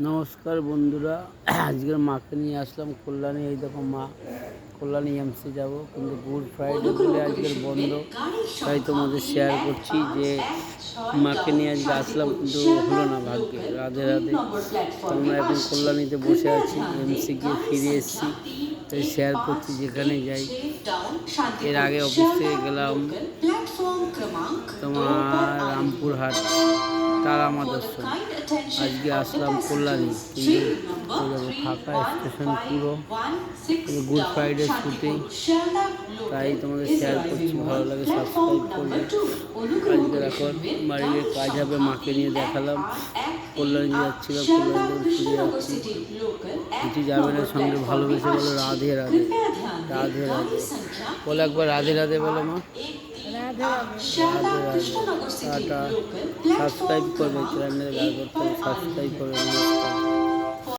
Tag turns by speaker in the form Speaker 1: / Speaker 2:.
Speaker 1: নমস্কার বন্ধুরা, আজকের মাকে নিয়ে আসলাম কল্যাণী। এই দেখো মা, কল্যাণী এমসি যাব, কিন্তু গুড ফ্রাইডে বলে আজকের বন্ধ, তাই তোমাদের শেয়ার করছি যে মাকে নিয়ে আজকে আসলাম, কিন্তু হলো না ভাগ্যে। রাধে রাধে। আমরা এখন কল্যাণীতে বসে আছি, এমসি গিয়ে ফিরে এসেছি, তাই শেয়ার করছি যেখানে যাই। এর আগে অফিস থেকে গেলাম তোমার রামপুরহাট তারা মাদর্শন, আজকে আসলাম কল্যাণী, কিন্তু ফাঁকা স্টেশন পুরো, গুড ফ্রাইডে শুটিং, তাই তোমাদের শেয়ার করছি। ভালো লাগে সাবস্ক্রাইব করবে। আজকে এখন বাড়ির কাজ হবে, মাকে নিয়ে দেখালাম। কল্যাণী যাচ্ছিলাম, কল্যাণী ফিরে যাচ্ছি। কিছু যাবে না সঙ্গে, ভালোবেসে বলো রাধে রাধে। রাধে রাধে বলো, একবার রাধে রাধে বলো মা। রাধে রাধে। টাটা। সাবস্ক্রাইব করবে, চ্যানেলে সাবস্ক্রাইব করবে।